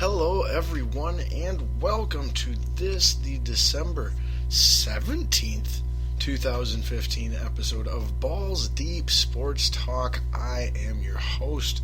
Hello, everyone, and welcome to the December 17th, 2015 episode of Balls Deep Sports Talk. I am your host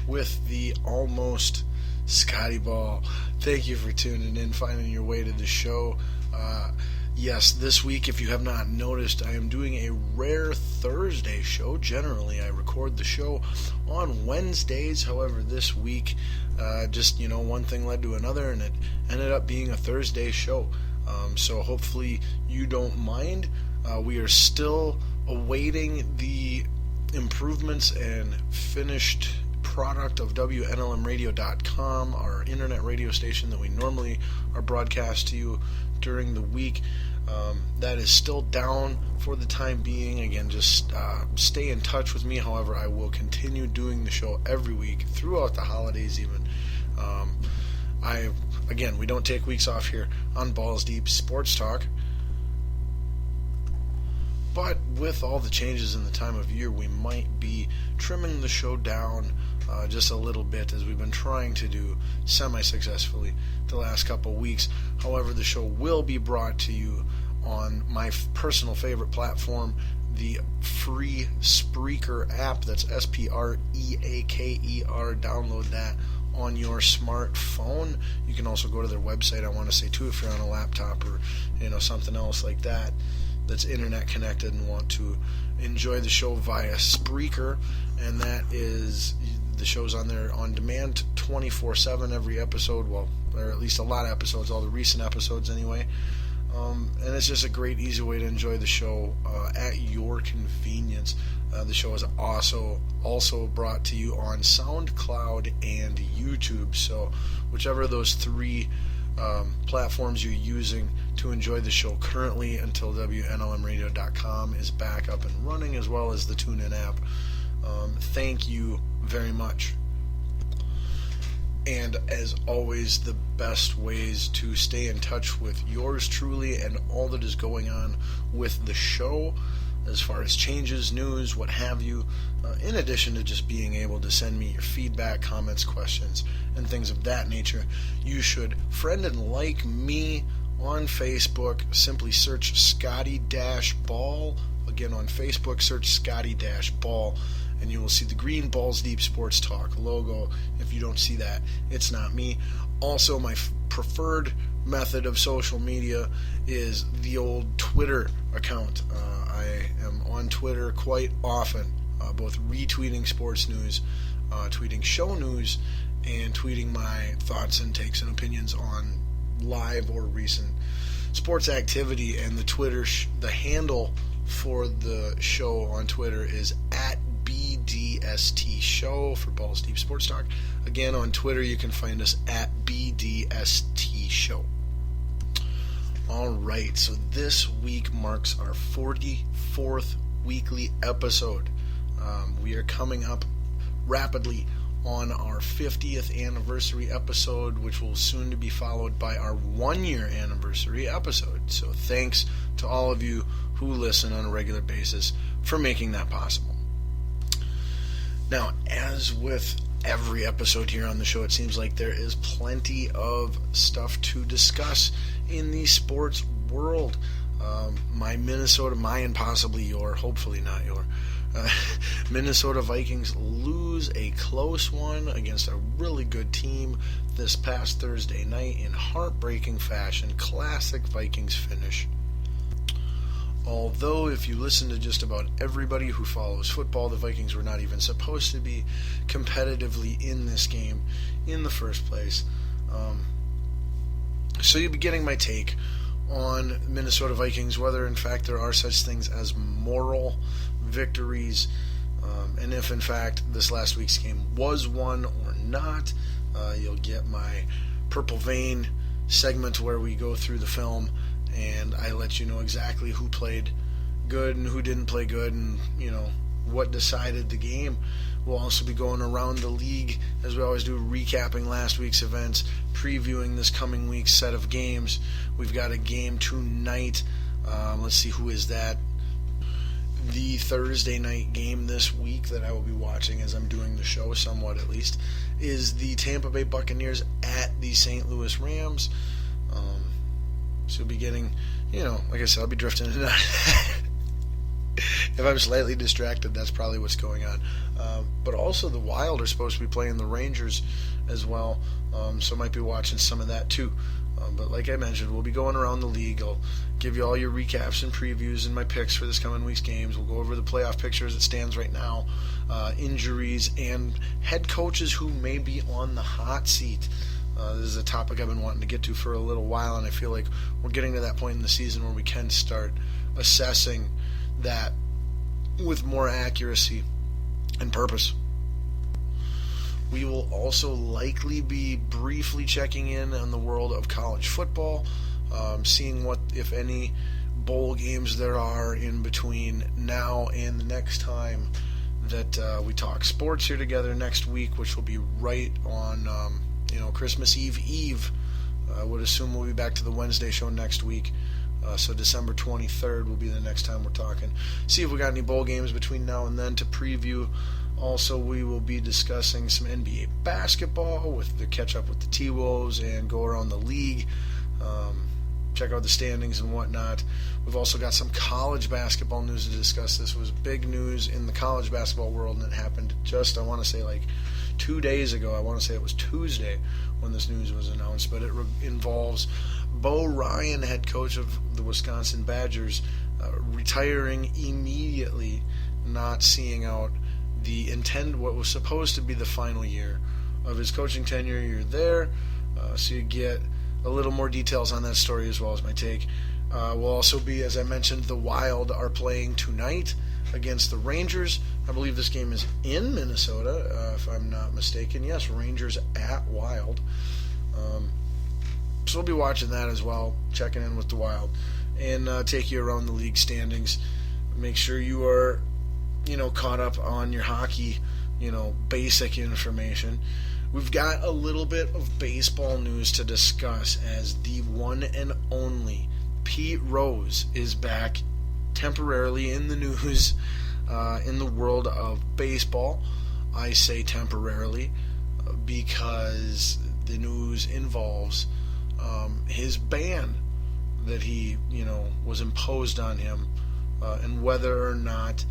with the almost Scotty Ball. Thank you for tuning in, finding your way to the show. Yes, this week, if you have not noticed, I am doing a rare Thursday show. Generally, I record the show on Wednesdays. However, this week, one thing led to another, and it ended up being a Thursday show. So hopefully you don't mind. We are still awaiting the improvements and finished product of WNLMradio.com, our internet radio station that we normally are broadcast to you during the week. That is still down for the time being. Again, just stay in touch with me. However, I will continue doing the show every week throughout the holidays even. We don't take weeks off here on Balls Deep Sports Talk. But with all the changes in the time of year, we might be trimming the show down just a little bit, as we've been trying to do semi-successfully the last couple weeks. However, the show will be brought to you on my personal favorite platform, the free Spreaker app. That's Spreaker. Download that on your smartphone. You can also go to their website, I want to say too, if you're on a laptop or something else like that that's internet connected and want to enjoy the show via Spreaker. And that is, the show's on there on demand 24/7, every episode, or at least a lot of episodes, all the recent episodes anyway. And it's just a great, easy way to enjoy the show at your convenience. The show is also brought to you on SoundCloud and YouTube. So whichever of those three platforms you're using to enjoy the show currently, until WNLMradio.com is back up and running, as well as the TuneIn app. Thank you very much. And as always, the best ways to stay in touch with yours truly and all that is going on with the show, as far as changes, news, what have you, in addition to just being able to send me your feedback, comments, questions, and things of that nature, you should friend and like me on Facebook. Simply search Scotty-Ball. Again, on Facebook, search Scotty-Ball, and you will see the green Balls Deep Sports Talk logo. If you don't see that, it's not me. Also, my preferred method of social media is the old Twitter account. I am on Twitter quite often, both retweeting sports news, tweeting show news, and tweeting my thoughts and takes and opinions on live or recent sports activity. And the handle for the show on Twitter is at BDST Show for Balls Deep Sports Talk. Again, on Twitter you can find us at BDST Show. Alright, so this week marks our 44th weekly episode. We are coming up rapidly on our 50th anniversary episode, which will soon to be followed by our 1-year anniversary episode. So thanks to all of you who listen on a regular basis for making that possible. Now, as with every episode here on the show, it seems like there is plenty of stuff to discuss in the sports world. My and possibly your, hopefully not your, Minnesota Vikings lose a close one against a really good team this past Thursday night in heartbreaking fashion. Classic Vikings finish. Although, if you listen to just about everybody who follows football, the Vikings were not even supposed to be competitively in this game in the first place. So you'll be getting my take on Minnesota Vikings, whether in fact there are such things as moral victories, and if in fact this last week's game was one or not. You'll get my Purple Vein segment where we go through the film and I let you know exactly who played good and who didn't play good, and what decided the game. We'll also be going around the league, as we always do, recapping last week's events, previewing this coming week's set of games. We've got a game tonight. Let's see, who is that? the Thursday night game this week that I will be watching as I'm doing the show, somewhat at least, is the Tampa Bay Buccaneers at the St. Louis Rams. So you'll be getting, like I said, I'll be drifting into that. If I'm slightly distracted, that's probably what's going on. But also the Wild are supposed to be playing the Rangers as well, so I might be watching some of that too. But like I mentioned, we'll be going around the league. I'll give you all your recaps and previews and my picks for this coming week's games. We'll go over the playoff picture as it stands right now, injuries, and head coaches who may be on the hot seat. This is a topic I've been wanting to get to for a little while, and I feel like we're getting to that point in the season where we can start assessing that with more accuracy and purpose. We will also likely be briefly checking in on the world of college football, seeing what, if any, bowl games there are in between now and the next time that we talk sports here together next week, which will be right on Christmas Eve. I would assume we'll be back to the Wednesday show next week. So December 23rd will be the next time we're talking. See if we got any bowl games between now and then to preview. Also, we will be discussing some NBA basketball with the catch up with the T-Wolves and go around the league, check out the standings and whatnot. We've also got some college basketball news to discuss. This was big news in the college basketball world, and it happened just, I want to say, like 2 days ago. I want to say it was Tuesday when this news was announced, but it involves Bo Ryan, head coach of the Wisconsin Badgers, retiring immediately, not seeing out what was supposed to be the final year of his coaching tenure. You're there, so you get a little more details on that story as well as my take. Will also be, as I mentioned, the Wild are playing tonight against the Rangers. I believe this game is in Minnesota, if I'm not mistaken. Yes, Rangers at Wild. So we'll be watching that as well, checking in with the Wild, and take you around the league standings. Make sure you are, caught up on your hockey, basic information. We've got a little bit of baseball news to discuss as the one and only Pete Rose is back temporarily in the news in the world of baseball. I say temporarily because the news involves his ban that he, was imposed on him, and whether or not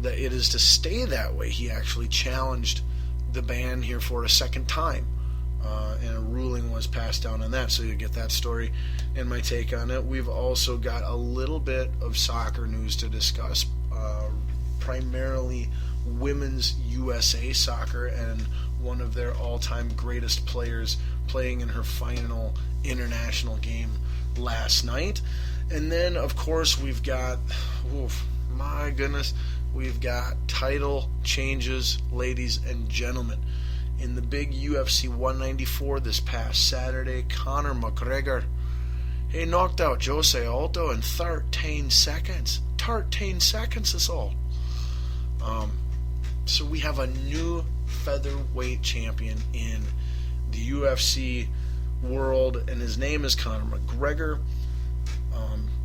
that it is to stay that way. He actually challenged the ban here for a second time, and a ruling was passed down on that, so you get that story and my take on it. We've also got a little bit of soccer news to discuss, primarily women's USA soccer, and one of their all-time greatest players playing in her final international game last night. And then, of course, we've got, my goodness, we've got title changes, ladies and gentlemen. In the big UFC 194 this past Saturday, Conor McGregor, he knocked out Jose Aldo in 13 seconds. 13 seconds is all. So we have a new featherweight champion in the UFC world, and his name is Conor McGregor.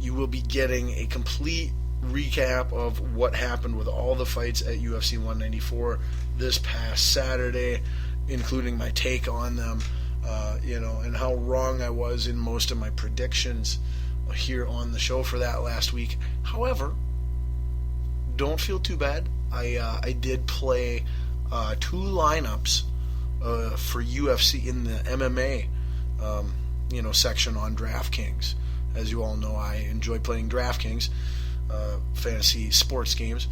You will be getting a complete recap of what happened with all the fights at UFC 194 this past Saturday, including my take on them, and how wrong I was in most of my predictions here on the show for that last week. However, don't feel too bad. I did play 2 lineups for UFC in the MMA section on DraftKings. As you all know, I enjoy playing DraftKings fantasy sports games,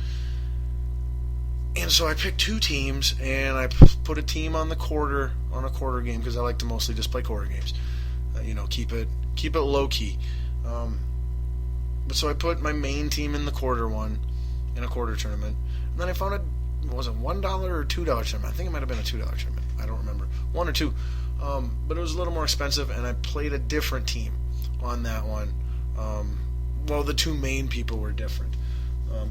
and so I picked 2 teams, and I put a team on a quarter game because I like to mostly just play quarter games. Keep it low key. But so I put my main team in the quarter one in a quarter tournament, and then I found was it $1 or $2 tournament? I think it might have been a $2 tournament. I don't remember, 1 or 2. But it was a little more expensive, and I played a different team on that one. The 2 main people were different.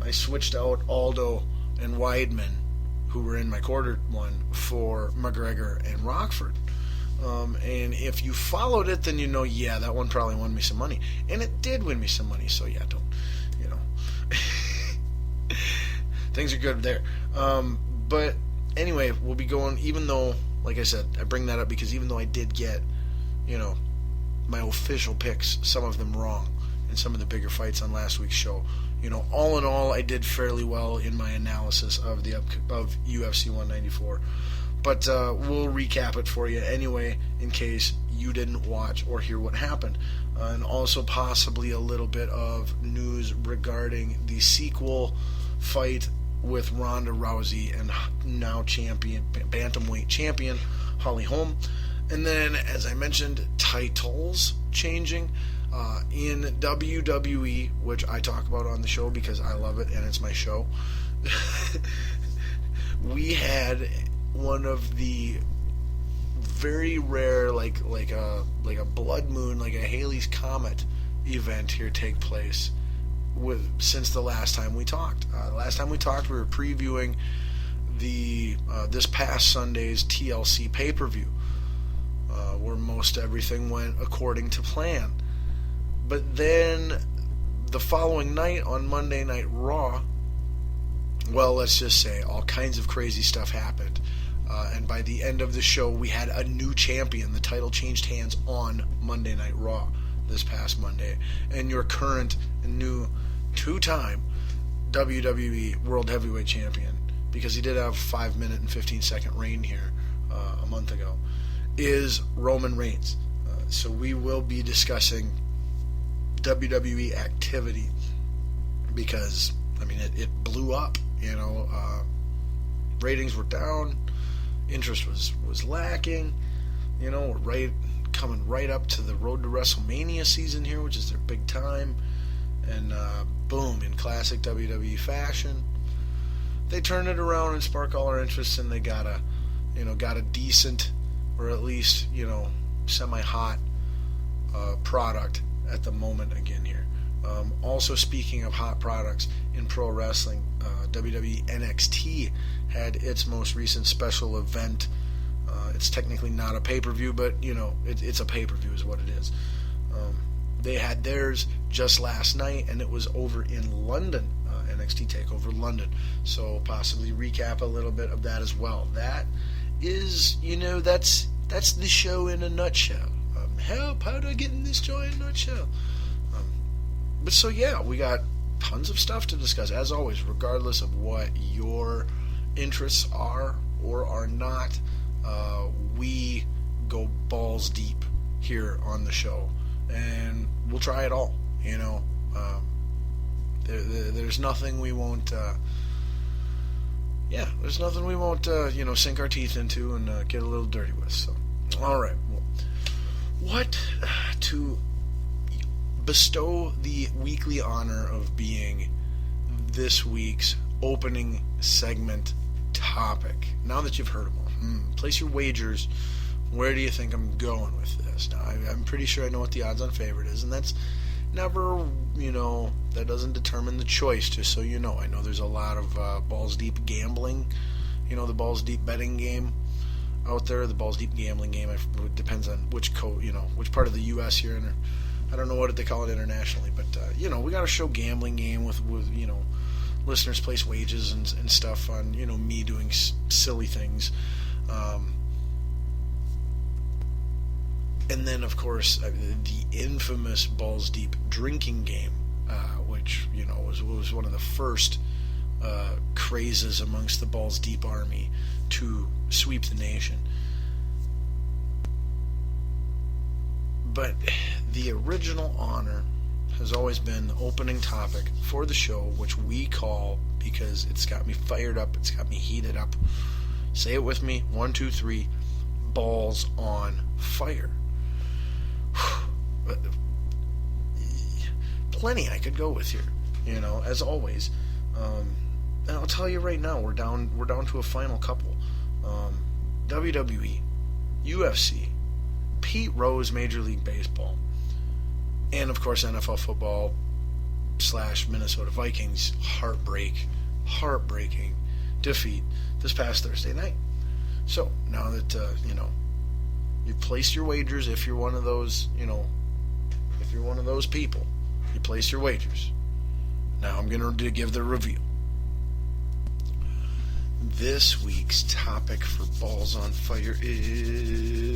I switched out Aldo and Weidman, who were in my quarter one, for McGregor and Rockford. And if you followed it, then that one probably won me some money. And it did win me some money, so don't. things are good there. But anyway, we'll be going, even though, like I said, I bring that up because even though I did get, my official picks, some of them wrong in some of the bigger fights on last week's show, all in all, I did fairly well in my analysis of of UFC 194. But we'll recap it for you anyway, in case you didn't watch or hear what happened. And also possibly a little bit of news regarding the sequel fight with Ronda Rousey and now bantamweight champion Holly Holm. And then, as I mentioned, titles changing in WWE, which I talk about on the show because I love it and it's my show. We had one of the very rare, like a blood moon, like a Halley's Comet event here take place since the last time we talked. Last time we talked, we were previewing the this past Sunday's TLC pay-per-view, where most everything went according to plan. But then the following night on Monday Night Raw, well, let's just say all kinds of crazy stuff happened. And by the end of the show, we had a new champion. The title changed hands on Monday Night Raw this past Monday. And your current and new two-time WWE World Heavyweight Champion, because he did have a 5-minute and 15-second reign here a month ago, is Roman Reigns. So we will be discussing WWE activity because, it blew up. Ratings were down. Interest was lacking. We're coming right up to the road to WrestleMania season here, which is their big time. And boom, in classic WWE fashion, they turned it around and spark all our interest, and they got a decent, or at least semi-hot product at the moment again here. Also, speaking of hot products in pro wrestling, WWE NXT had its most recent special event. It's technically not a pay-per-view, but it's a pay-per-view is what it is. They had theirs just last night, and it was over in London, NXT TakeOver London. So possibly recap a little bit of that as well. That is, that's the show in a nutshell. Help, how do I get in this show in a nutshell? But so yeah, we got tons of stuff to discuss, as always, regardless of what your interests are or are not. We go balls deep here on the show, and we'll try it all. There's nothing we won't. There's nothing we won't. Sink our teeth into and get a little dirty with. So, all right. Well, what to bestow the weekly honor of being this week's opening segment topic. Now that you've heard them all, place your wagers. Where do you think I'm going with this? Now, I'm pretty sure I know what the odds-on favorite is, and that's never, that doesn't determine the choice, just so you know. I know there's a lot of balls deep gambling, the balls deep betting game out there, the balls deep gambling game. It depends on which which part of the U.S. you're in. I don't know what they call it internationally, but we got a show gambling game with listeners place wages and stuff on me doing silly things, and then of course the infamous balls deep drinking game, which was one of the first crazes amongst the balls deep army to sweep the nation. But the original honor has always been the opening topic for the show, which we call, because it's got me fired up, it's got me heated up. Say it with me. 1, 2, 3. Balls on fire. Plenty I could go with here, as always. And I'll tell you right now, we're down to a final couple. WWE, UFC, Pete Rose, Major League Baseball, and of course NFL football / Minnesota Vikings heartbreaking defeat this past Thursday night. So now that you've placed your wagers, if you're one of those, if you're one of those people, you place your wagers. Now I'm going to give the reveal. This week's topic for Balls on Fire is